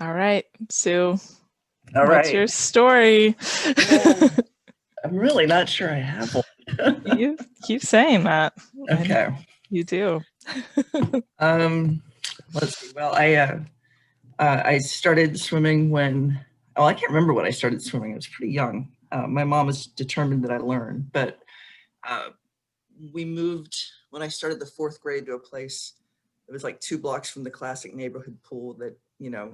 All right, Sue, All what's right. your story? Well, I'm really not sure I have one. You keep saying that. I know Okay. you do. Um, let's see. Well, I started swimming when, oh, I can't remember when I started swimming. I was pretty young. My mom was determined that I learn, but uh, we moved when I started the fourth grade to a place. It was like 2 blocks from the classic neighborhood pool that,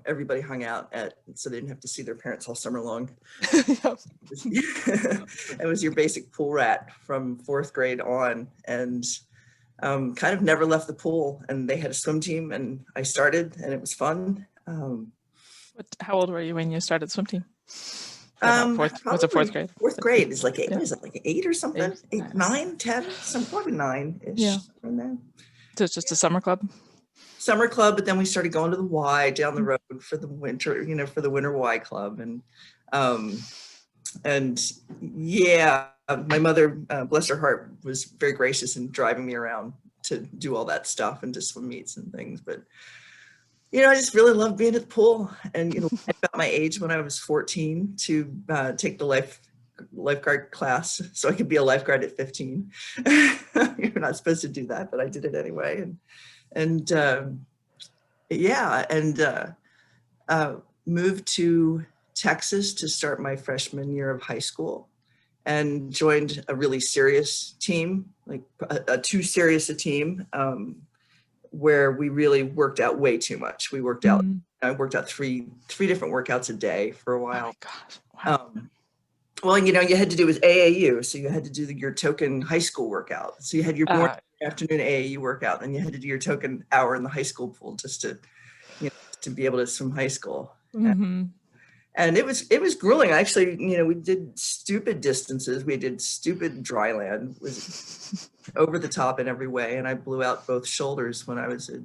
everybody hung out at, so they didn't have to see their parents all summer long. Yep. It was your basic pool rat from fourth grade on, and kind of never left the pool. And they had a swim team, and I started, and it was fun. How old were you when you started swim team? About fourth, was it Probably fourth grade? fourth grade is like eight. Yeah. What is it, like 8 or something? Eight. Eight, Nice. 9, 10, some probably 9-ish. Yeah. In there. So it's just a summer club? Summer club, but then we started going to the Y down the road for the winter, for the winter Y club. And yeah, my mother, bless her heart, was very gracious in driving me around to do all that stuff and to swim meets and things. But, I just really loved being at the pool. And, about my age when I was 14 to take the lifeguard class so I could be a lifeguard at 15. You're not supposed to do that, but I did it anyway. And moved to Texas to start my freshman year of high school, and joined a really serious team, like a too serious a team, where we really worked out way too much. I worked out three different workouts a day for a while. Oh my gosh. Wow. Well, you had to do with AAU, so you had to do your token high school workout. So you had your morning, afternoon AAU workout, and you had to do your token hour in the high school pool just to, to be able to swim high school. Mm-hmm. And it was grueling. Actually, we did stupid distances. We did stupid dry land. It was over the top in every way, and I blew out both shoulders when I was at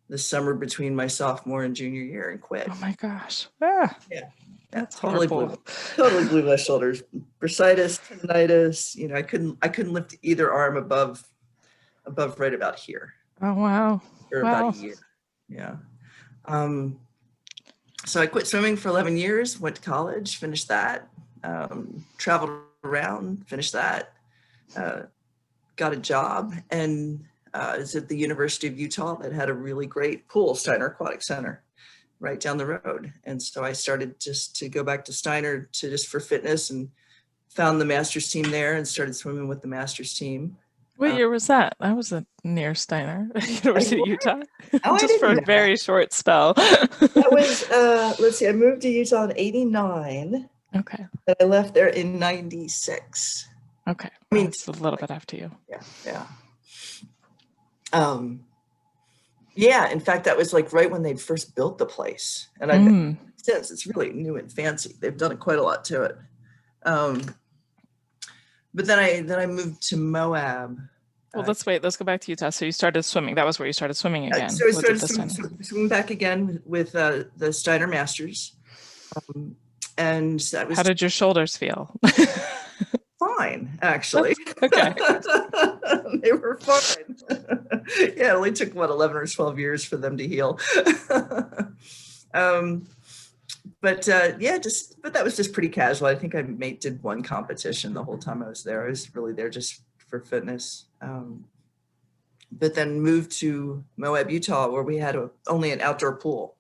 the summer between my sophomore and junior year and quit. Oh my gosh. Ah. Yeah. That's totally horrible. Totally blew my shoulders. Bursitis, tendinitis. I couldn't lift either arm above right about here. Oh wow. For about a year. Yeah. So I quit swimming for 11 years. Went to college, finished that. Traveled around, finished that. Got a job, and is at the University of Utah that had a really great pool, Steiner Aquatic Center, right down the road. And so I started just to go back to Steiner just for fitness, and found the master's team there and started swimming with the master's team. What year was that? I was near Steiner, University of Utah, just for a very short spell. That was, let's see, I moved to Utah in 89. Okay. And I left there in 96. Okay. I mean, it's a little bit after you. Yeah. Yeah, in fact, that was like right when they'd first built the place. And I've been since. It's really new and fancy. They've done quite a lot to it. But then I moved to Moab. Well, let's go back to Utah. So you started swimming. That was where you started swimming again. So I started swimming back again with the Steiner Masters. And that was... How did your shoulders feel? Fine, actually. Okay. They were fine. Yeah, it only took 11 or 12 years for them to heal. But that was just pretty casual. I think I did one competition the whole time I was there. I was really there just for fitness. But then moved to Moab, Utah, where we had only an outdoor pool.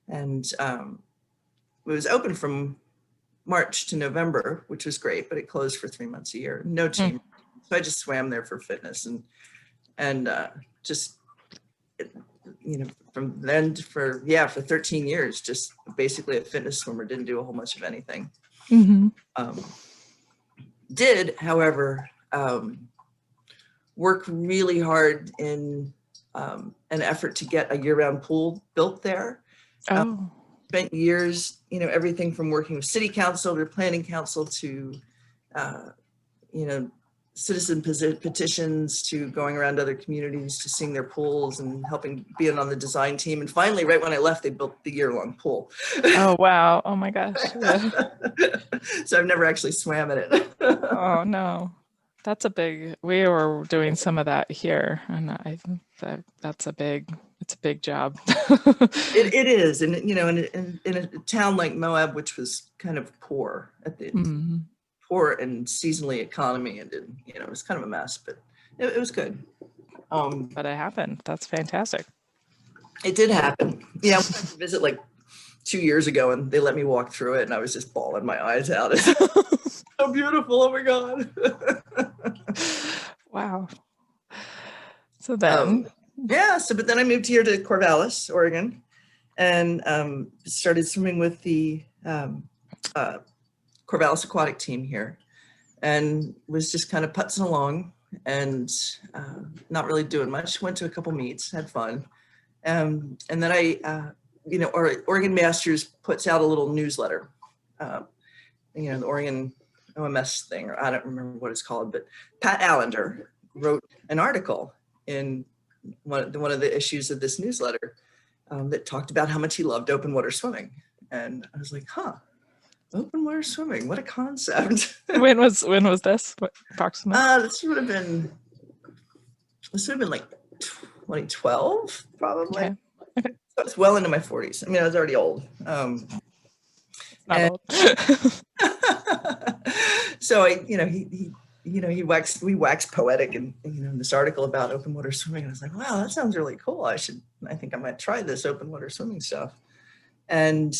And it was open from March to November, which was great, but it closed for 3 months a year. No team. So I just swam there for fitness and just, from then for 13 years, just basically a fitness swimmer, didn't do a whole bunch of anything. Did, however, work really hard in an effort to get a year-round pool built there. Spent years, everything from working with city council to planning council to, citizen petitions to going around other communities to seeing their pools and helping being on the design team. And finally, right when I left, they built the year-long pool. Oh, wow. Oh my gosh. Yeah. So I've never actually swam in it. Oh no. We were doing some of that here, and I think that's a big It's a big job. It is. And, in a town like Moab, which was kind of poor at the poor and seasonally economy, and it was kind of a mess, but it was good. But it happened. That's fantastic. It did happen. Yeah, I went to visit like 2 years ago, and they let me walk through it, and I was just bawling my eyes out. It's so beautiful. Oh my God. Wow. So then. But then I moved here to Corvallis, Oregon, and started swimming with the Corvallis aquatic team here, and was just kind of putzing along and not really doing much. Went to a couple meets, had fun. And then Oregon Masters puts out a little newsletter, the Oregon OMS thing, or I don't remember what it's called, but Pat Allender wrote an article in one of the issues of this newsletter that talked about how much he loved open water swimming. And I was like, open water swimming, what a concept. When was this? What, approximately? This would have been like 2012, probably. Okay. So it's well into my 40s. I mean, I was already old. Not old. So we waxed poetic in this article about open water swimming. And I was like, wow, that sounds really cool. I think I might try this open water swimming stuff. And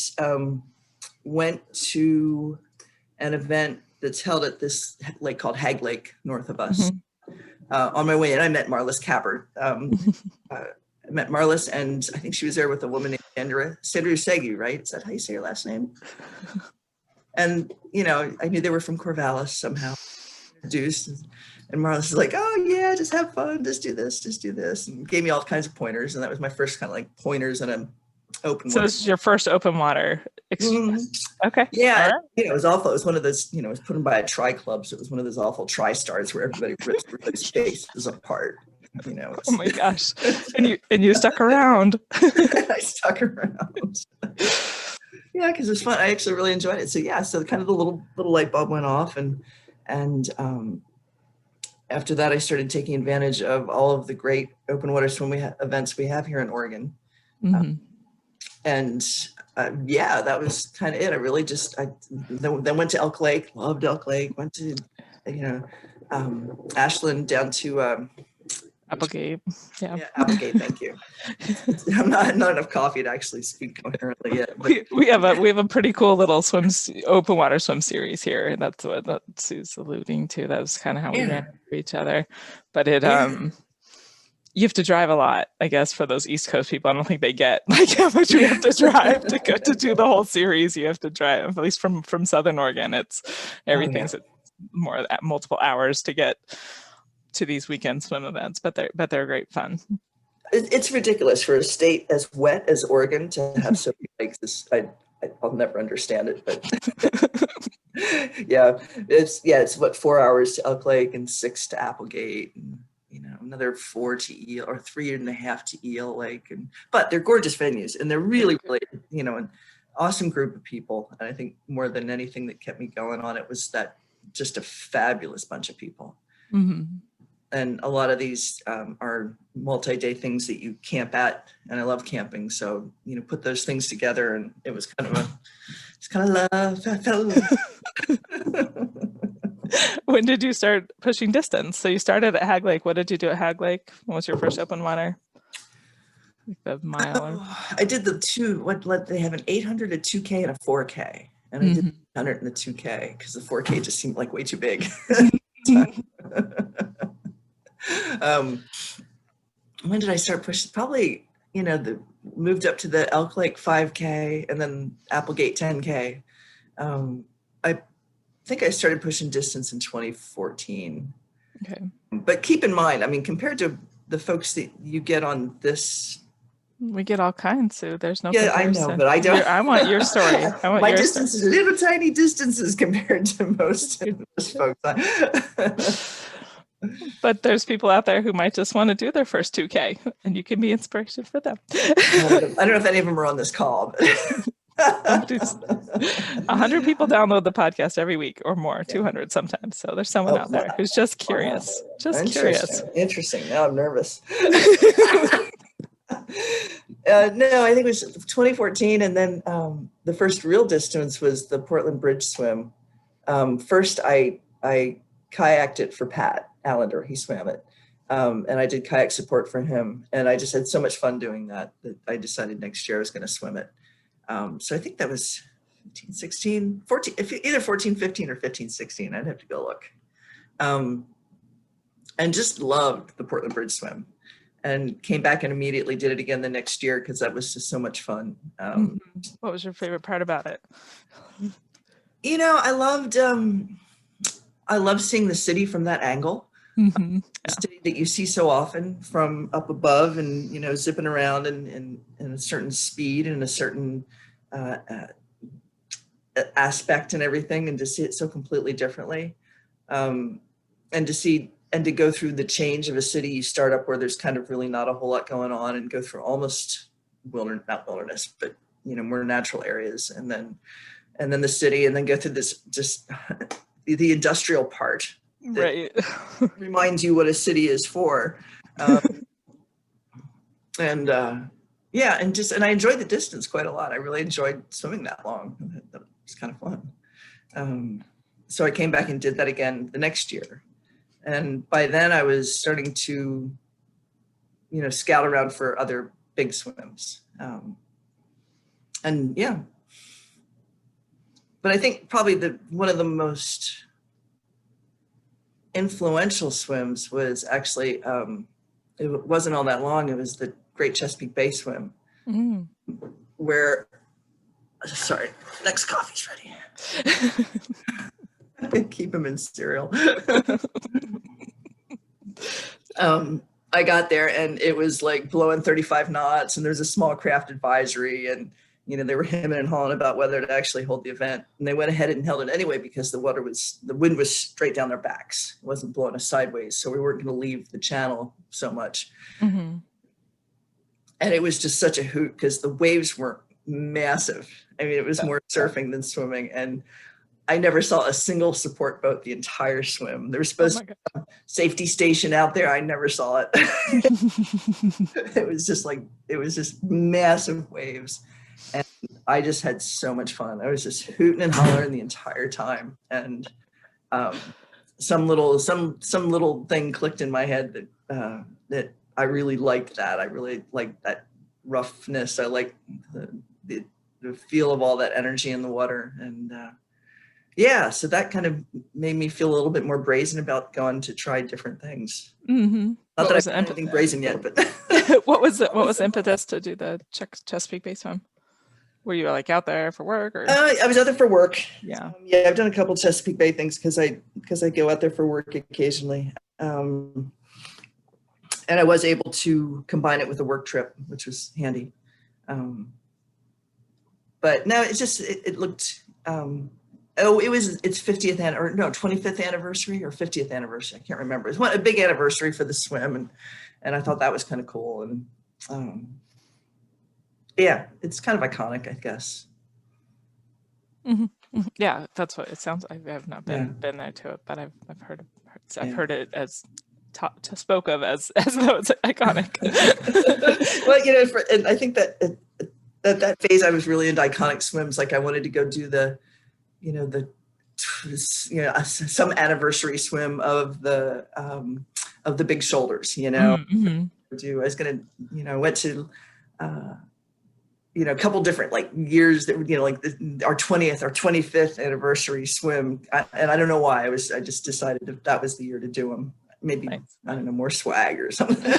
went to an event that's held at this lake called Hag Lake, north of us. On my way in, I met Marlis Capper. I met Marlis, and I think she was there with a woman named Sandra Usegi, right? Is that how you say your last name? And, I knew they were from Corvallis somehow. Introduced, and Marlis was like, oh yeah, just have fun, just do this, and gave me all kinds of pointers. And that was my first kind of like pointers in an open water. So this is your first open water experience. Okay. Yeah. Right. It was awful. It was one of those, it was put in by a tri club. So it was one of those awful tri-stars where everybody rips everybody's faces apart. Oh my gosh. And you stuck around. I stuck around. Yeah, because it was fun. I actually really enjoyed it. So kind of the little light bulb went off, and after that I started taking advantage of all of the great open water swim events we have here in Oregon. That was kind of it. I really then went to Elk Lake, loved Elk Lake, went to Ashland, down to Applegate. Yeah, Applegate. Thank you. I'm not enough coffee to actually speak coherently yet. But we have a pretty cool little open water swim series here, and that's what Sue's alluding to. That's kind of how we ran into each other. But you have to drive a lot, I guess, for those East Coast people. I don't think they get like how much we have to drive to do the whole series. You have to drive, at least from Southern Oregon. It's everything's more multiple hours to get to these weekend swim events, but they're great fun. It's ridiculous for a state as wet as Oregon to have so many lakes. I'll never understand it, but it's what, 4 hours to Elk Lake and 6 to Applegate, and another 4 to Eel, or 3.5 to Eel Lake, but they're gorgeous venues, and they're really an awesome group of people. And I think more than anything that kept me going on it was that just a fabulous bunch of people. And a lot of these are multi-day things that you camp at, and I love camping. So, put those things together, and it was kind of love. I fell in love. When did you start pushing distance? So you started at Hag Lake. What did you do at Hag Lake? What was your first open water? Like the mile? I did the two. They have an 800, a 2K, and a 4K. And I did the 100 and the 2K because the 4K just seemed like way too big. When did I start pushing? Probably, moved up to the Elk Lake 5K and then Applegate 10K. I think I started pushing distance in 2014. Okay. But keep in mind, I mean, compared to the folks that you get on this, we get all kinds, so there's no comparison. I know, but I don't. I want your story. My distance is little tiny distances compared to most folks. But there's people out there who might just want to do their first 2K, and you can be inspiration for them. I don't know if any of them are on this call. But 100 people download the podcast every week or more, 200 sometimes. So there's someone out there who's just curious. Just curious. Interesting. Now I'm nervous. No, I think it was 2014. And then the first real distance was the Portland Bridge swim. First, I kayaked it for Pat Allender. He swam it. And I did kayak support for him. And I just had so much fun doing that I decided next year I was going to swim it. So I think that was 15, 16, 14, either 14, 15 or 15, 16. I'd have to go look. And just loved the Portland Bridge swim. And came back and immediately did it again the next year because that was just so much fun. What was your favorite part about it? You know, I loved seeing the city from that angle. Mm-hmm. The city that you see so often from up above, and you know, zipping around in a certain speed and a certain aspect and everything, and to see it so completely differently, and to go through the change of a city. You start up where there's kind of really not a whole lot going on, and go through almost not wilderness, but you know, more natural areas, and then the city, and then go through this just the industrial part, right? Reminds you what a city is for, and I enjoyed the distance quite a lot. I really enjoyed swimming that long. That was kind of fun. So I came back and did that again the next year. And by then I was starting to, you know, scout around for other big swims. And yeah. But I think probably one of the most influential swims was actually, it wasn't all that long. It was the Great Chesapeake Bay swim, where, sorry, next coffee's ready. Keep him in cereal. I got there and it was like blowing 35 knots, and there's a small craft advisory, and you know, they were hemming and hawing about whether to actually hold the event, and they went ahead and held it anyway because the wind was straight down their backs. It wasn't blowing us sideways, so we weren't going to leave the channel so much. And it was just such a hoot because the waves were massive. I mean, it was more surfing than swimming, and I never saw a single support boat the entire swim. There was supposed to be a safety station out there. I never saw it. It was just massive waves. And I just had so much fun. I was just hooting and hollering the entire time. And some little thing clicked in my head that I really liked that. I really liked that roughness. I liked the feel of all that energy in the water. And yeah, so that kind of made me feel a little bit more brazen about going to try different things. Not that I've done anything brazen yet, but what was the impetus to do the Chesapeake Bay swim? Were you like out there for work, or? I was out there for work. Yeah. I've done a couple of Chesapeake Bay things because I go out there for work occasionally. And I was able to combine it with a work trip, which was handy. But no, it looked, its 50th or no, 25th anniversary or 50th anniversary. I can't remember. It was a big anniversary for the swim, and I thought that was kind of cool. And yeah, it's kind of iconic, I guess. Yeah, that's what it sounds like. I have not been there to it, but I've heard it as spoke of as though it's iconic. Well, you know, and I think that phase I was really into iconic swims. Like I wanted to go do some anniversary swim of the big shoulders. You know, I was gonna, went to. A couple different like years that, like our 20th or 25th anniversary swim. And I don't know why I just decided that was the year to do them. Maybe, nice. I don't know, more swag or something.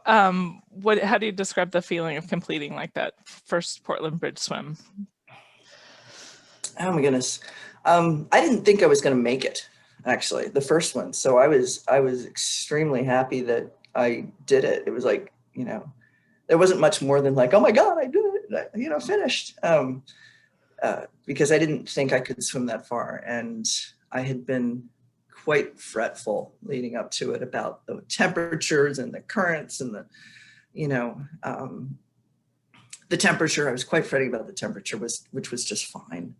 How do you describe the feeling of completing like that first Portland Bridge swim? Oh my goodness. I didn't think I was going to make it, actually, the first one. So I was extremely happy that I did it. It was like, there wasn't much more than like, oh my God, I did it, finished. Because I didn't think I could swim that far. And I had been quite fretful leading up to it about the temperatures and the currents and the temperature. I was quite fretting about the temperature, which was just fine.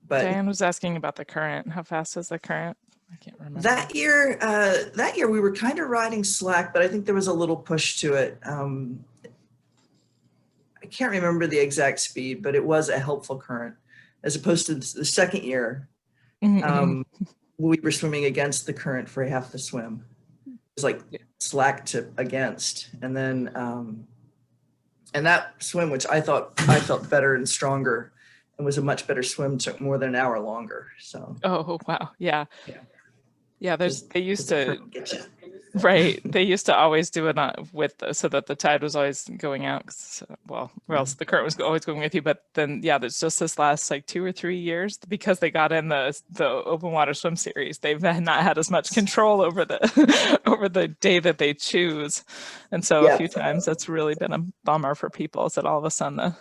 But Diane was asking about the current. How fast is the current? I can't remember. That year we were kind of riding slack, but I think there was a little push to it. I can't remember the exact speed, but it was a helpful current, as opposed to the second year. We were swimming against the current for half the swim. It was like slack to against, and then and that swim, which I felt better and stronger, and was a much better swim, took more than an hour longer. So. Oh wow, yeah. Yeah, they used to, right. They used to always do it so that the tide was always going out. Or else the current was always going with you. But then, yeah, there's just this last like 2 or 3 years, because they got in the open water swim series. They've not had as much control over the over the day that they choose, and so a few times that's really been a bummer for people. Is that all of a sudden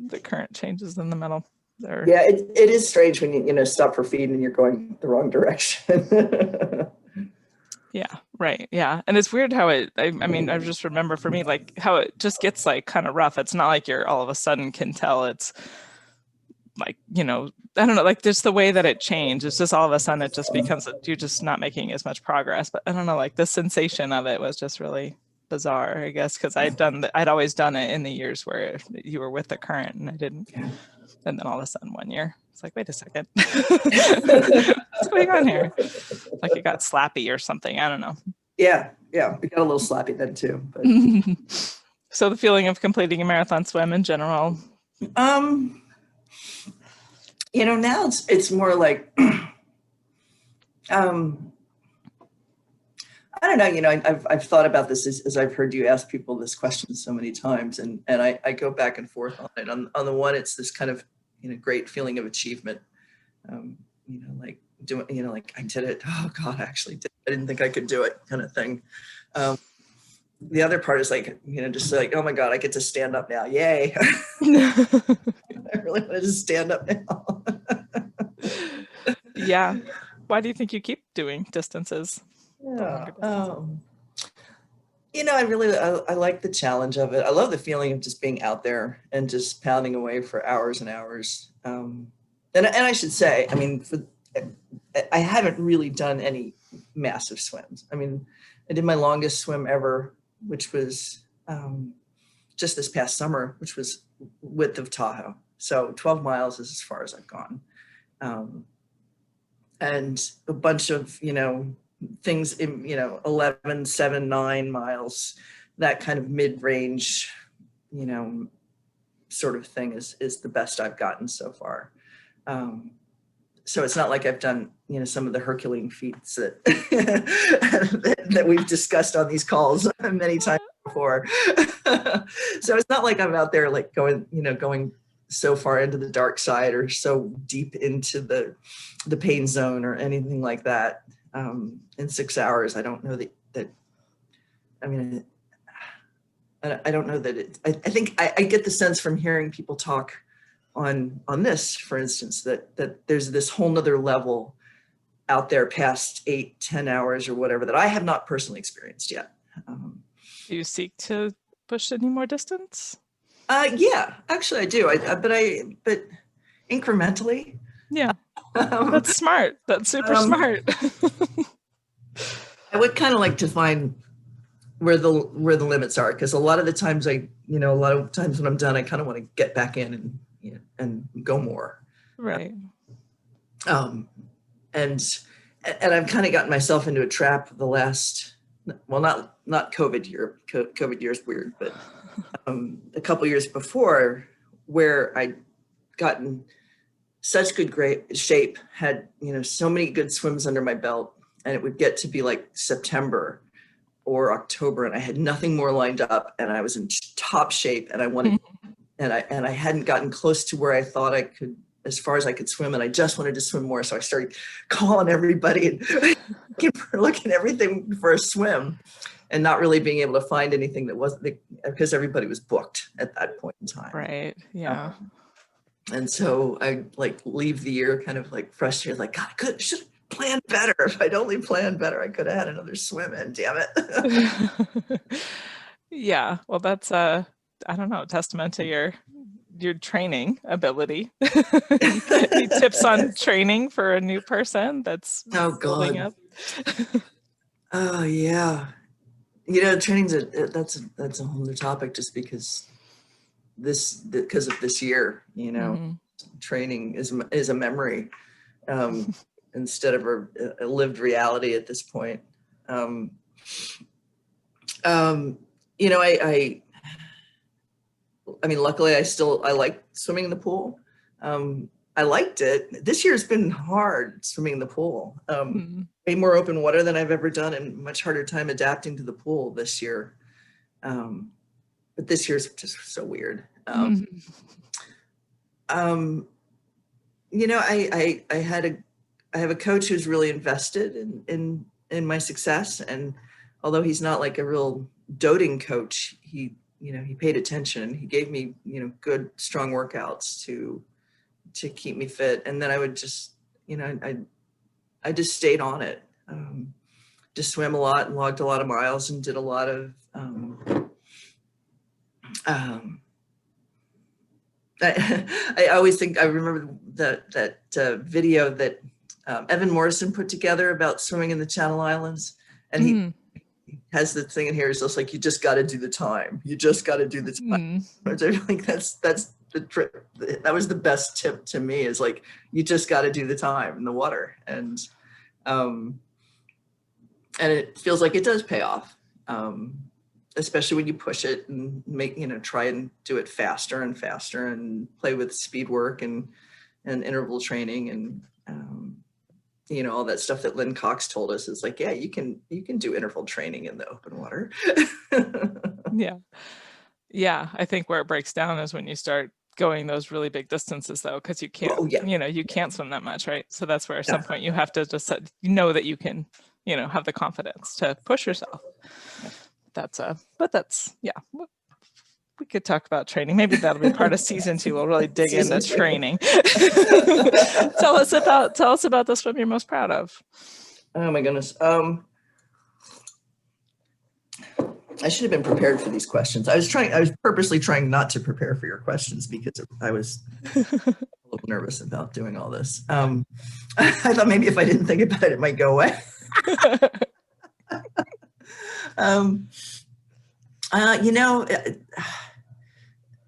the current changes in the middle. Yeah, it is strange when you stop for feed and you're going the wrong direction. Yeah, right. Yeah. And it's weird how I mean, I just remember for me, like how it just gets like kind of rough. It's not like you're all of a sudden can tell. It's like, I don't know, like just the way that it changed. It's just all of a sudden it just becomes you're just not making as much progress. But I don't know, like the sensation of it was just really bizarre, I guess, because I'd always done it in the years where you were with the current and I didn't. And then all of a sudden 1 year, it's like, wait a second. What's going on here? Like it got slappy or something. I don't know. Yeah. We got a little slappy then too. But. So the feeling of completing a marathon swim in general? Now it's more like, I don't know, I've thought about this as I've heard you ask people this question so many times, and I go back and forth on it. On the one, it's this kind of, great feeling of achievement. Like doing, like I did it. Oh God, I actually did. I didn't think I could do it, kind of thing. The other part is like, just like, oh my God, I get to stand up now. Yay. I really want to just stand up now. Yeah. Why do you think you keep doing distances? Yeah. I like the challenge of it. I love the feeling of just being out there and just pounding away for hours and hours. And I should say, I mean, I haven't really done any massive swims. I mean, I did my longest swim ever, which was just this past summer, which was width of Tahoe. So 12 miles is as far as I've gone. And a bunch of, things in 11, 7, 9 miles, that kind of mid-range sort of thing is the best I've gotten so far. So it's not like I've done some of the Herculean feats that that we've discussed on these calls many times before. So it's not like I'm out there like going so far into the dark side or so deep into the pain zone or anything like that. In 6 hours, I don't know that I mean, I don't know that I think I get the sense from hearing people talk on this, for instance, that there's this whole nother level out there past 8-10 hours or whatever that I have not personally experienced yet. Do you seek to push any more distance? Yeah, actually I do. But incrementally. Yeah. That's smart. That's super smart. I would kind of like to find where the limits are, because a lot of the times a lot of times when I'm done, I kind of want to get back in and go more. Right. And I've kind of gotten myself into a trap the last, well, not COVID year. COVID year is weird, but a couple years before, where I'd gotten such great shape, had so many good swims under my belt, and it would get to be like September or October, and I had nothing more lined up, and I was in top shape, and I wanted, and I hadn't gotten close to where I thought I could, as far as I could swim, and I just wanted to swim more. So I started calling everybody and looking everything for a swim, and not really being able to find anything that wasn't, because everybody was booked at that point in time. Right. Yeah. And so I like leave the year kind of like frustrated, like, God, I should have planned better. If I'd only planned better, I could have had another swim in, damn it. Yeah. Well, that's I don't know, testament to your your training ability. Any tips on training for a new person that's building up? Oh yeah, training's that's a whole new topic, just because of this year. Training is a memory instead of a lived reality at this point. I mean, luckily I like swimming in the pool. I liked it. This year's been hard swimming in the pool. Way more open water than I've ever done, and much harder time adapting to the pool this year. But this year's just so weird. I have a coach who's really invested in my success, and although he's not like a real doting coach, he paid attention. He gave me good, strong workouts to keep me fit, and then I would just I just stayed on it. Just swam a lot and logged a lot of miles and did a lot of I always think I remember that video that Evan Morrison put together about swimming in the Channel Islands, and he has the thing in here. It's just like, you just got to do the time. You just got to do the time. I think that's the trip. That was the best tip to me, is like, you just got to do the time in the water, and it feels like it does pay off. Especially when you push it and try and do it faster and faster, and play with speed work and interval training and all that stuff that Lynn Cox told us. Is like, yeah, you can do interval training in the open water. Yeah. I think where it breaks down is when you start going those really big distances, though, because you can't, you can't swim that much, right? So that's where at some point you have to just that you can, have the confidence to push yourself. We could talk about training. Maybe that'll be part of season 2. We'll really dig into training. Tell us about the swim you're most proud of. Oh my goodness. I should have been prepared for these questions. I was purposely trying not to prepare for your questions, because I was a little nervous about doing all this. I thought maybe if I didn't think about it might go away.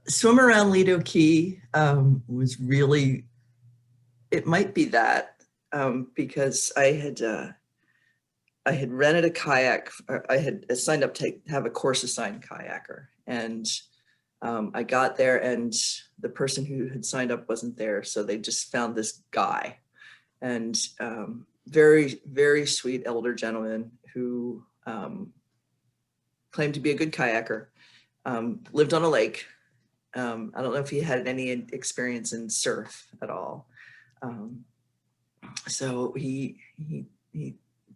Swim around Lido Key was really, it might be that, because I had rented a kayak. I had signed up to have a course assigned kayaker, and I got there and the person who had signed up wasn't there. So they just found this guy, and very, very sweet elder gentleman who claimed to be a good kayaker, lived on a lake. I don't know if he had any experience in surf at all. So he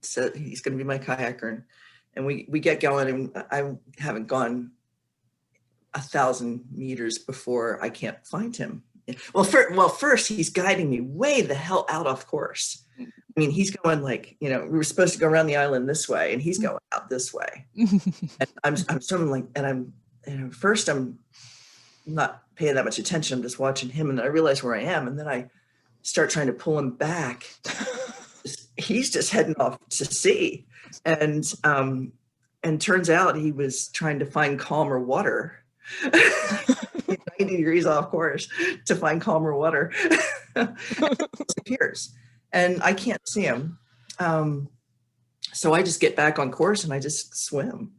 said he's going to be my kayaker, and we get going, and I haven't gone 1,000 meters before I can't find him. Well, first he's guiding me way the hell out off course. I mean, he's going like, we were supposed to go around the island this way, and he's going out this way. And I'm swimming like, and first I'm not paying that much attention. I'm just watching him, and then I realize where I am, and then I start trying to pull him back. He's just heading off to sea, and turns out he was trying to find calmer water. 90 degrees off course to find calmer water. Disappears, and I can't see him. So I just get back on course and I just swim.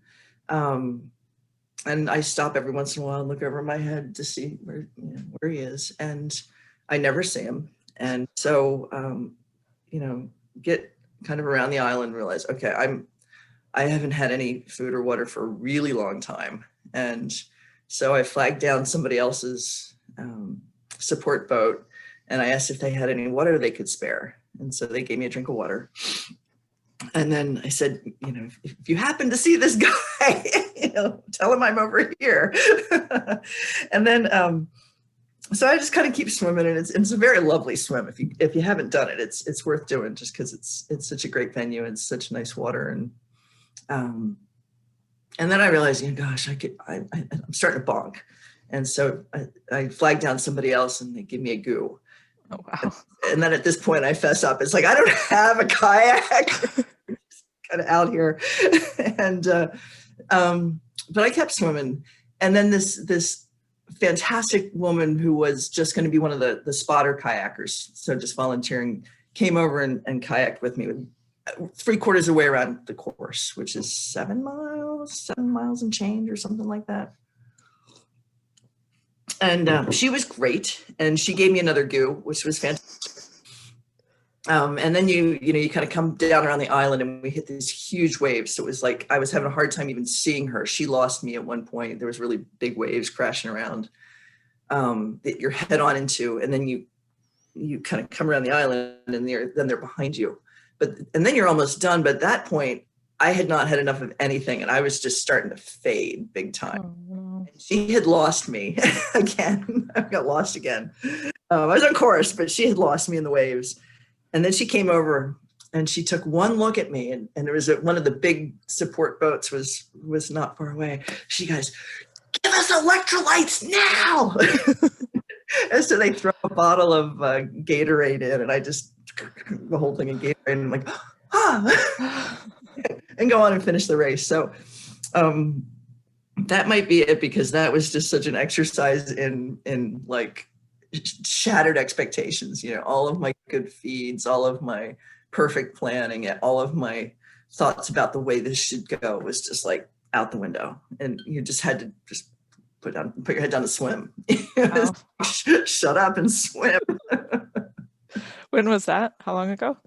And I stop every once in a while and look over my head to see where he is, and I never see him. And so, get kind of around the island, realize, okay, I haven't had any food or water for a really long time. And so I flagged down somebody else's support boat, and I asked if they had any water they could spare. And so they gave me a drink of water. And then I said, if you happen to see this guy, tell him I'm over here. And then, so I just kind of keep swimming, and it's a very lovely swim. If you haven't done it, it's worth doing, just because it's such a great venue and such nice water. And then I realized, gosh, I'm starting to bonk, And so I flagged down somebody else and they give me a goo. Oh, wow. And then at this point I fess up. It's like, I don't have a kayak. Kind of out here. And, but I kept swimming. And then this fantastic woman who was just going to be one of the spotter kayakers, so just volunteering, came over and kayaked with me 3/4 of the way around the course, which is 7 miles and change or something like that. And she was great, and she gave me another goo, which was fantastic. And then you kind of come down around the island, and we hit these huge waves. So it was like I was having a hard time even seeing her. She lost me at one point. There was really big waves crashing around that you're head on into, and then you kind of come around the island, and then they're behind you. And then you're almost done. But at that point, I had not had enough of anything, and I was just starting to fade big time. Oh, no. She had lost me again. I got lost again. I was on course, but she had lost me in the waves. And then she came over and she took one look at me, and there was one of the big support boats was not far away. She goes, "Give us electrolytes now!" And so they throw a bottle of Gatorade in, and I just the whole thing in Gatorade, and I'm like, and go on and finish the race. So that might be it, because that was just such an exercise in like shattered expectations. All of my good feeds, all of my perfect planning, all of my thoughts about the way this should go was just like out the window, and you just had to just put your head down to swim. Wow. Shut up and swim. When was that? How long ago?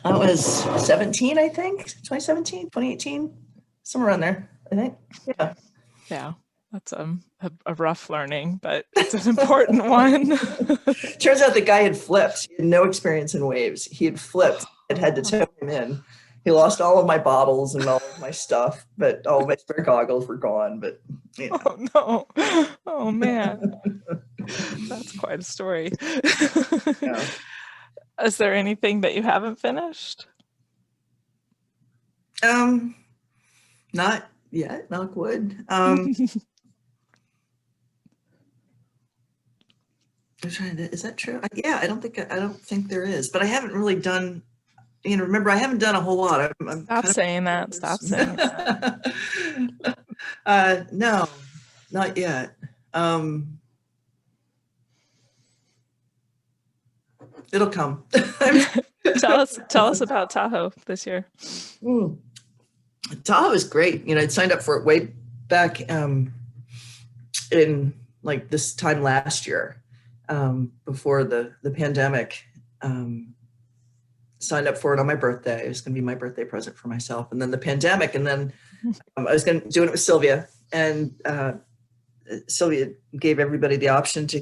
I was 17, I think. 2017, 2018, somewhere around there, I think. Yeah. That's a rough learning, but it's an important one. Turns out the guy had flipped. He had no experience in waves. He had flipped. It had to tow him in. He lost all of my bottles and all of my stuff, but all my spare goggles were gone. But Oh no! Oh man, that's quite a story. Yeah. Is there anything that you haven't finished? Not yet. Knock wood. Is that true? Yeah, I don't think there is, but I haven't really done. Remember, I haven't done a whole lot. Stop saying that. Stop saying that. No, not yet. It'll come. Tell us about Tahoe this year. Tahoe is great. I'd signed up for it way back in like this time last year, before the pandemic. Signed up for it on my birthday. It was going to be my birthday present for myself. And then the pandemic, and then I was going to do it with Sylvia, and Sylvia gave everybody the option to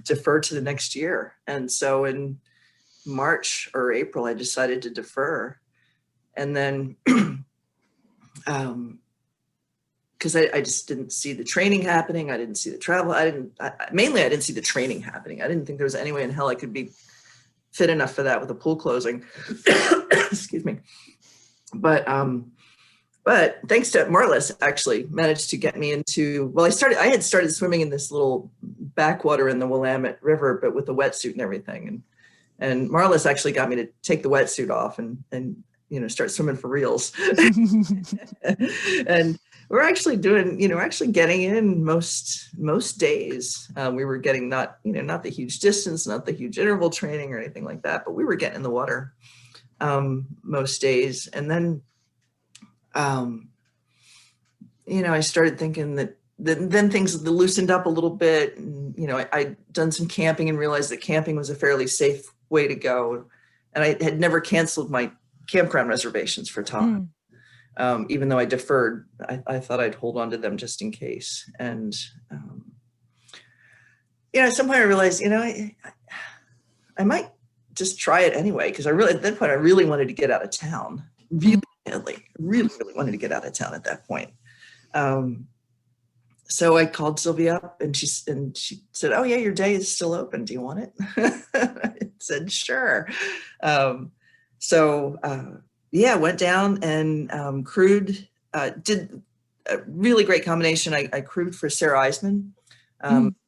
defer to the next year. And so in March or April, I decided to defer. And then, because I just didn't see the training happening. I didn't see the travel. I didn't see the training happening. I didn't think there was any way in hell I could be fit enough for that with the pool closing. Excuse me. But thanks to Marlis, actually managed to get me into, I had started swimming in this little backwater in the Willamette River, but with a wetsuit and everything. And Marlis actually got me to take the wetsuit off and start swimming for reals. And we're actually doing, actually getting in most days. We were getting not the huge distance, not the huge interval training or anything like that, but we were getting in the water most days. And then, I started thinking that then things loosened up a little bit. And, I'd done some camping and realized that camping was a fairly safe way to go. And I had never canceled my campground reservations for Tahoe. Even though I deferred, I thought I'd hold on to them just in case. And, at some point I realized, I might just try it anyway. Cause at that point, I really wanted to get out of town really badly, really wanted to get out of town at that point. So I called Sylvia up, and she said, "Oh yeah, your day is still open. Do you want it?" I said, "Sure." Went down and crewed, did a really great combination. I crewed for Sarah Eisman,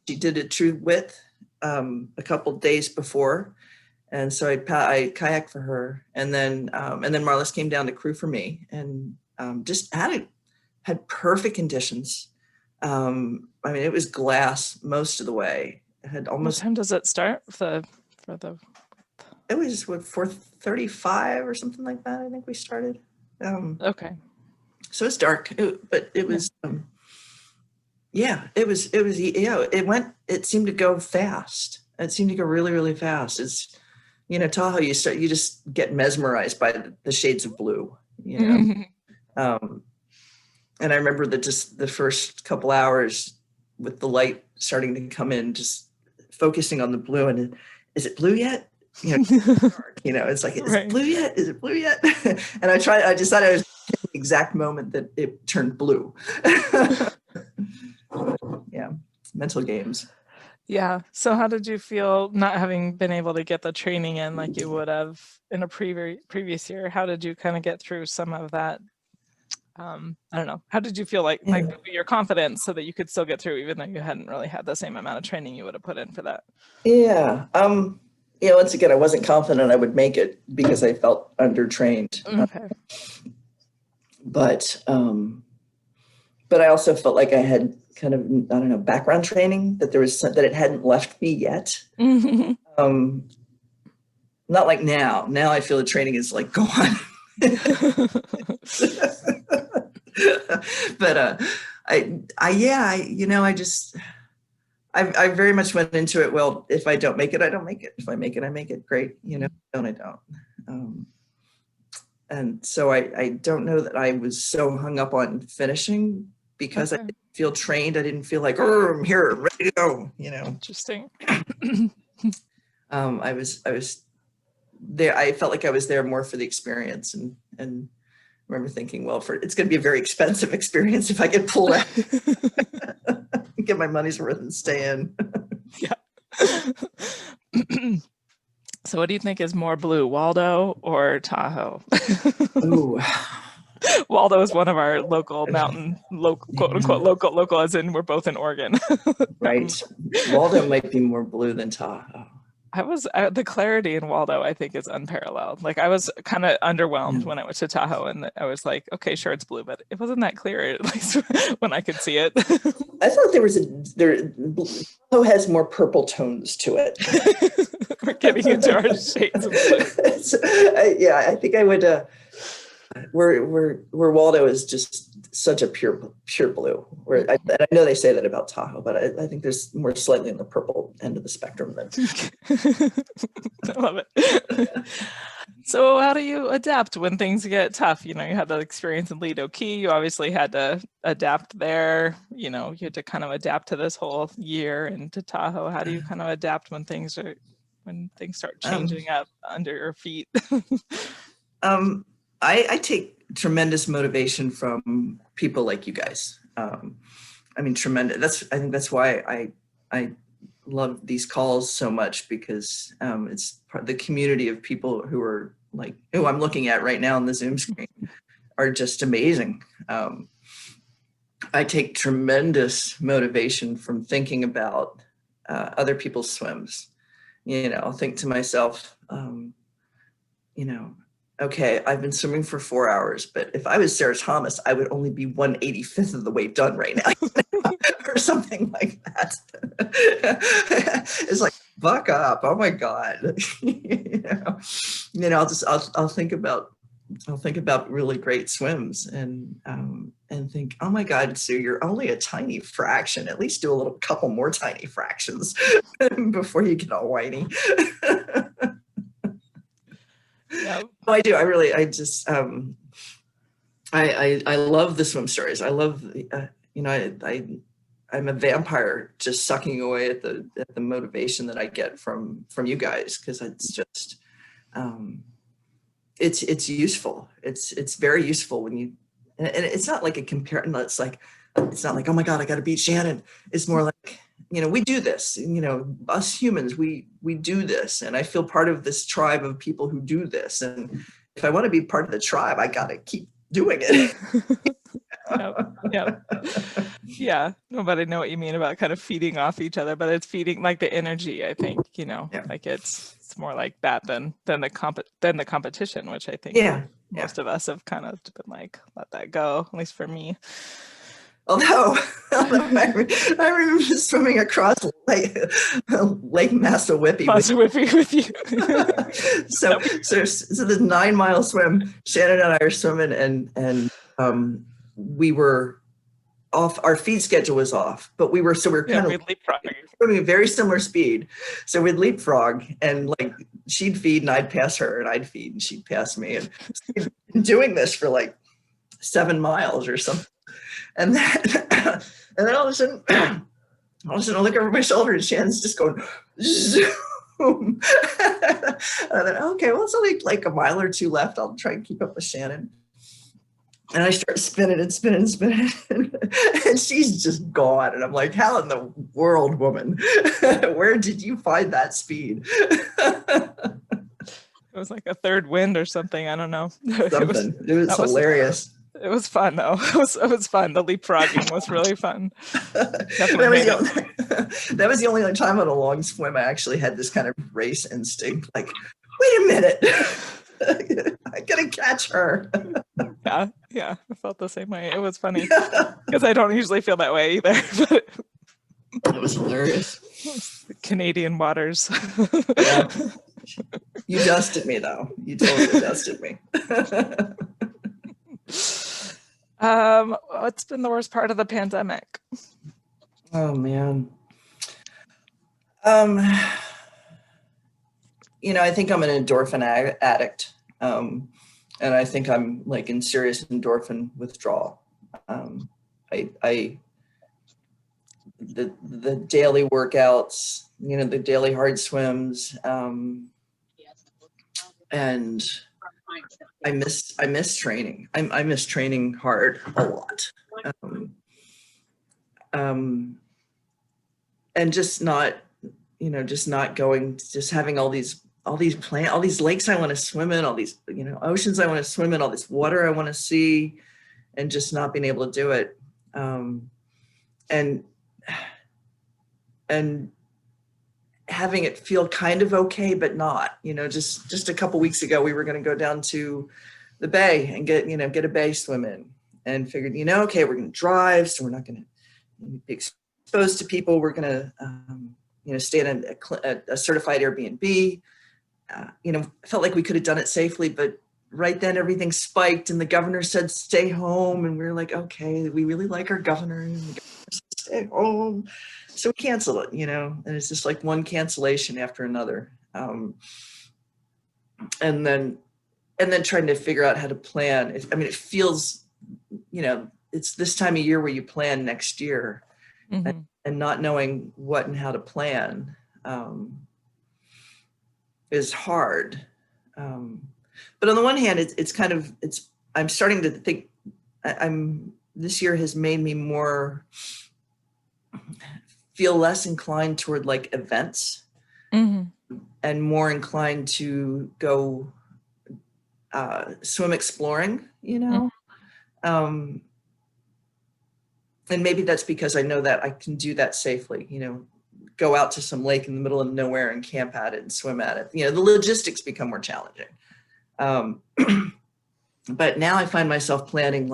She did it true width a couple days before. And so I kayaked for her, and then Marlis came down to crew for me, and just had perfect conditions. I mean, it was glass most of the way. It had almost. What time does it start for the? It was 4:35 or something like that. I think we started. Okay. So it's dark, but it was. It seemed to go fast. It seemed to go really, really fast. It's, Tahoe, you just get mesmerized by the shades of blue, And I remember that just the first couple hours with the light starting to come in, just focusing on the blue, and is it blue yet? It's like, is it blue yet? Is it blue yet? And I decided I was the exact moment that it turned blue. Yeah, mental games. Yeah. So how did you feel not having been able to get the training in like you would have in a previous year? How did you kind of get through some of that? I don't know. How did you feel like your confidence so that you could still get through even though you hadn't really had the same amount of training you would have put in for that? Yeah. Once again, I wasn't confident I would make it because I felt undertrained. Okay. But I also felt like I had kind of, I don't know, background training, that it hadn't left me yet. Not like now. Now I feel the training is like gone. But I very much went into it. Well, if I don't make it, I don't make it. If I make it, I make it. Great. Don't I don't. And so I don't know that I was so hung up on finishing because I didn't feel trained. I didn't feel like, oh, I'm here, ready to go. Interesting. I was there. I felt like I was there more for the experience, and remember thinking, well, it's going to be a very expensive experience if I get pulled out, get my money's worth and stay in. Yeah. So what do you think is more blue, Waldo or Tahoe? Ooh. Waldo is one of our local mountain, quote unquote local, as in we're both in Oregon. Right. Waldo might be more blue than Tahoe. The clarity in Waldo, I think, is unparalleled. Like I was kind of underwhelmed when I went to Tahoe, and I was like, okay, sure, it's blue, but it wasn't that clear, at least when I could see it. I thought Tahoe has more purple tones to it. We're getting into our shades of blue. I think I would. Where Waldo is just such a pure blue. And I know they say that about Tahoe, but I think there's more slightly on the purple end of the spectrum than. I love it. So how do you adapt when things get tough? You had the experience in Lido Key. You obviously had to adapt there. You had to kind of adapt to this whole year and to Tahoe. How do you kind of adapt when things start changing up under your feet? I take tremendous motivation from people like you guys. Tremendous. I think that's why I love these calls so much, because it's the community of people who are like, who I'm looking at right now on the Zoom screen, are just amazing. I take tremendous motivation from thinking about other people's swims. I'll think to myself, okay, I've been swimming for 4 hours, but if I was Sarah Thomas, I would only be 1/85th of the way done right now, or something like that. It's like, buck up! Oh my God! I'll think about really great swims and think, oh my God, Sue, you're only a tiny fraction. At least do a couple more tiny fractions before you get all whiny. Yeah. I do. I love the swim stories. I love, I'm a vampire just sucking away at the motivation that I get from you guys, because it's just, it's useful. It's very useful when you, and it's not like a comparison. It's not like, oh my God, I got to beat Shannon. It's more like, we do this, us humans, we do this. And I feel part of this tribe of people who do this. And if I want to be part of the tribe, I got to keep doing it. Yep. Yeah. Nobody know what you mean about kind of feeding off each other, but it's feeding like the energy, I think, like it's more like that than the competition, which I think most of us have kind of been like, let that go, at least for me. Although I remember swimming across Lake Massawippi with you. so the 9-mile swim, Shannon and I are swimming, and we were off. Our feed schedule was off, but we were kind of swimming a very similar speed. So we'd leapfrog, and like she'd feed and I'd pass her, and I'd feed and she'd pass me, and we'd been doing this for like 7 miles or something. And then all of a sudden I look over my shoulder and Shannon's just going zoom. And I thought, okay, well, it's only like a mile or 2 left. I'll try and keep up with Shannon. And I start spinning and spinning and spinning, and she's just gone. And I'm like, how in the world, woman? Where did you find that speed? It was like a third wind or something. I don't know. It was hilarious. It was fun though. It was fun. The leapfrogging was really fun. That was the only time on a long swim I actually had this kind of race instinct. Like, wait a minute, I gotta catch her. Yeah, I felt the same way. It was funny because I don't usually feel that way either. But it was hilarious. Canadian waters. Yeah. You dusted me though. You totally dusted me. What's been the worst part of the pandemic? Oh man. I think I'm an endorphin addict. And I think I'm like in serious endorphin withdrawal. The daily workouts, the daily hard swims, and I miss training. I miss training hard a lot. And just not going, just having all these lakes I want to swim in, all these, oceans I want to swim in, all this water I want to see, and just not being able to do it. And having it feel kind of okay, but not, just a couple weeks ago, we were going to go down to the bay and get a bay swim in, and figured, okay, we're going to drive. So we're not going to be exposed to people. We're going to stay in a certified Airbnb. Felt like we could have done it safely, but right then everything spiked and the governor said, stay home. And we were like, okay, we really like our governor, and the governor said, stay home. So we canceled it, and it's just like one cancellation after another. And then trying to figure out how to plan. It feels, it's this time of year where you plan next year, and not knowing what and how to plan is hard. But on the one hand, I'm starting to think this year has made me feel less inclined toward like events, and more inclined to go swim exploring, and maybe that's because I know that I can do that safely, go out to some lake in the middle of nowhere and camp at it and swim at it. The logistics become more challenging. But now I find myself planning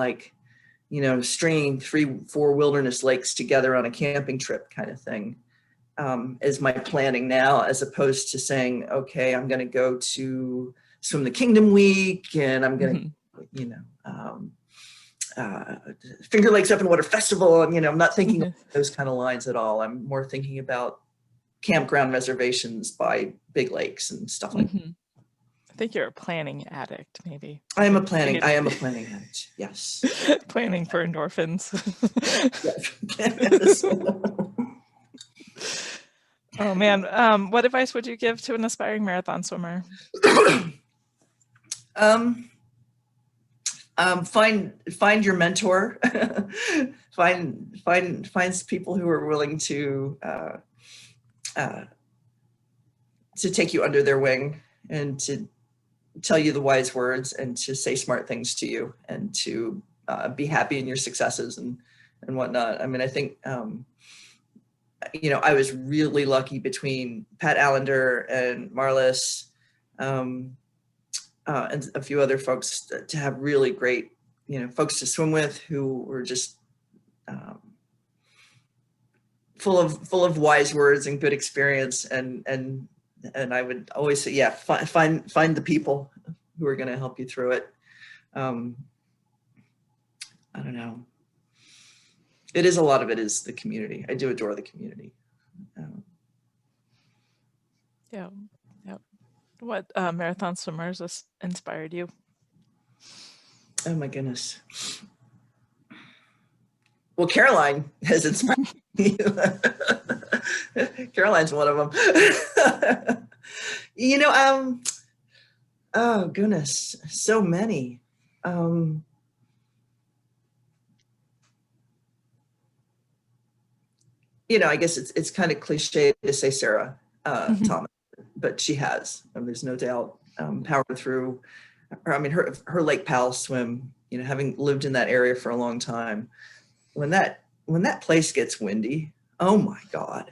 stringing 3-4 wilderness lakes together on a camping trip kind of thing, is my planning now, as opposed to saying, okay, I'm going to go to Swim the Kingdom week, and I'm going to, Finger Lakes Open Water Festival. And, I'm not thinking of those kind of lines at all. I'm more thinking about campground reservations by big lakes and stuff like that. I think you're a planning addict, maybe. I am a planning addict. Yes. Planning for endorphins. Yes. Oh man. What advice would you give to an aspiring marathon swimmer? Find your mentor. find people who are willing to take you under their wing, and to tell you the wise words, and to say smart things to you, and to be happy in your successes and whatnot. I mean, I think, you know, I was really lucky between Pat Allender and Marlis, and a few other folks to have really great, you know, folks to swim with who were just full of wise words and good experience. And I would always say, yeah, find the people who are going to help you through it. I don't know. It is, a lot of it is the community. I do adore the community. Yeah. What marathon swimmers inspired you? Oh my goodness. Well, Caroline has inspired me. Caroline's one of them. You know, oh goodness, so many. You know, I guess it's kind of cliche to say Sarah Thomas, but she has. There's no doubt powered through. I mean, her Lake Powell swim. You know, having lived in that area for a long time, when that place gets windy, oh my God,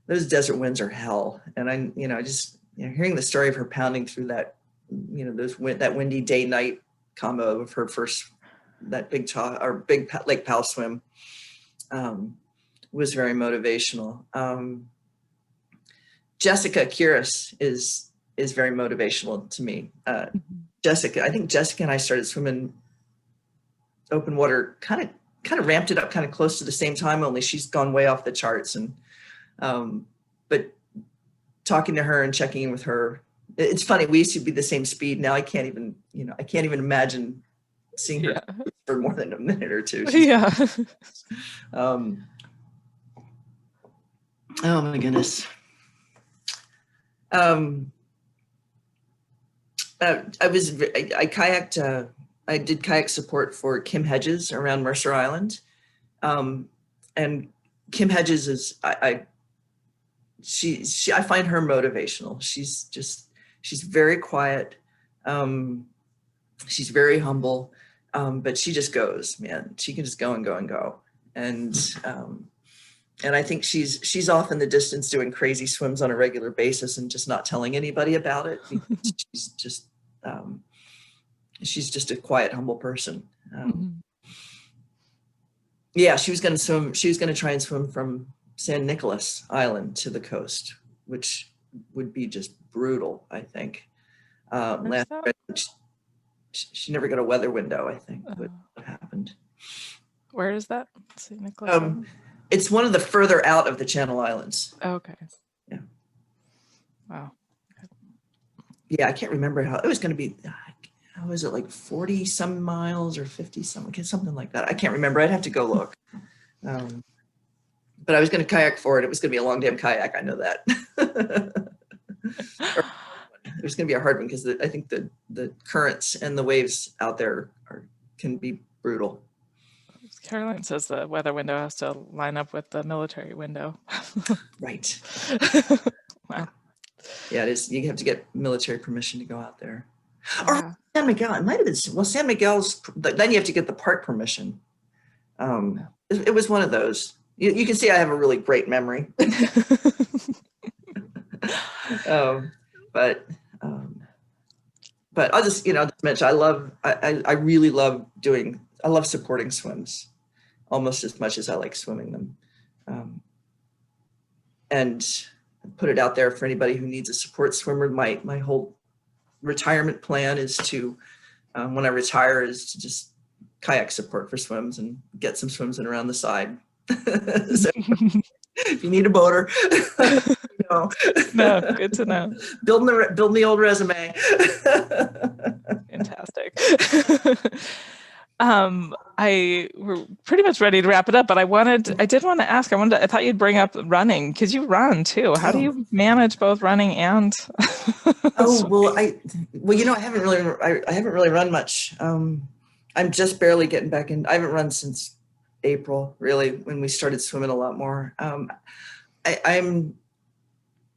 those desert winds are hell. And just hearing the story of her pounding through that, you know, that windy day night combo of her first big Lake Powell swim. Was very motivational. Jessica Kiris is very motivational to me. Jessica, I think Jessica and I started swimming open water, kind of ramped it up kind of close to the same time, only she's gone way off the charts. And but talking to her and checking in with her, it's funny, we used to be the same speed. Now I can't even imagine seeing her for more than a minute or two. Oh my goodness. I kayaked, I did kayak support for Kim Hedges around Mercer Island. And Kim Hedges is, I find her motivational. She's very quiet. She's very humble, but she just goes, man. She can just go and go and go. And I think she's off in the distance doing crazy swims on a regular basis and just not telling anybody about it. She's just a quiet, humble person. Yeah, she was going to swim. She was going to try and swim from San Nicolas Island to the coast, which would be just brutal, I think. She never got a weather window, I think, what happened. Where is that? St. Nicholas? It's one of the further out of the Channel Islands. Okay. Yeah. Wow. Yeah, I can't remember how it was going to be. How was it, like 40 some miles or 50 something like that? I can't remember. I'd have to go look. But I was going to kayak for it. It was going to be a long damn kayak. I know that. It was going to be a hard one because I think the currents and the waves out there can be brutal. Caroline says the weather window has to line up with the military window. Right. Wow. Yeah, it is. You have to get military permission to go out there. Or San Miguel. It might have been. Well, San Miguel's. Then you have to get the park permission. It was one of those. You can see I have a really great memory. But I'll just mention I really love doing. I love supporting swims almost as much as I like swimming them. And put it out there for anybody who needs a support swimmer. My whole retirement plan is to, when I retire, is to just kayak support for swims and get some swims in around the side. So if you need a boater, No, good to know. Building the old resume. Fantastic. We're pretty much ready to wrap it up, but I did want to ask, I thought you'd bring up running, because you run too. How do you manage both running and well, I haven't really run much. I'm just barely getting back in. I haven't run since April, really, when we started swimming a lot more.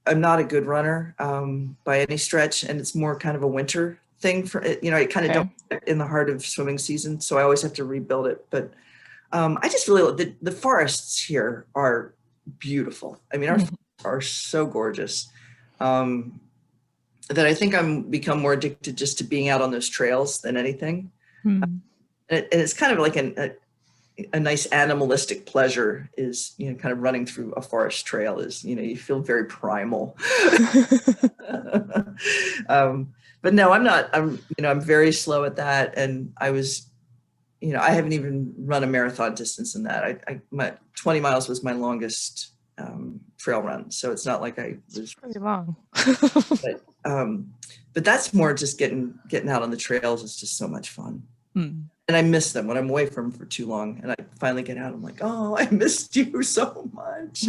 I'm not a good runner by any stretch, and it's more kind of a winter thing for it. You know, I kind of Okay. don't get in the heart of swimming season, so I always have to rebuild it. But I just really, the forests here are beautiful. I mean, our forests are so gorgeous that I think I'm become more addicted just to being out on those trails than anything. Mm. And it's kind of like a nice animalistic pleasure is, you know, kind of running through a forest trail is, you know, you feel very primal. But no, I'm not, you know, I'm very slow at that. And I was, you know, I haven't even run a marathon distance in that. My 20 miles was my longest trail run. So it's not like I was pretty long. but that's more just getting out on the trails. It's just so much fun. Mm. And I miss them when I'm away from them for too long. And I finally get out. I'm like, oh, I missed you so much.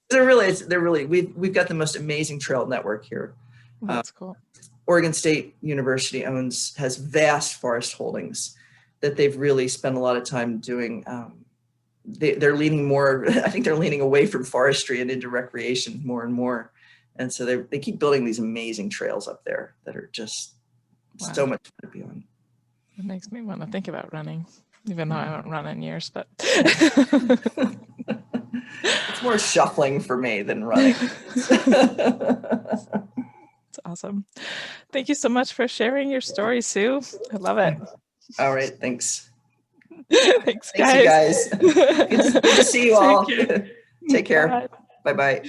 they're really, we've got the most amazing trail network here. That's cool. Oregon State University has vast forest holdings that they've really spent a lot of time doing. They're leaning more, I think they're leaning away from forestry and into recreation more and more. And so they keep building these amazing trails up there that are just so much fun to be on. It makes me want to think about running, even though I haven't run in years, but it's more shuffling for me than running. It's awesome. Thank you so much for sharing your story, Sue. I love it. All right. Thanks. Thanks, guys. You guys. Good to see you all. Take care. Bye. Bye-bye.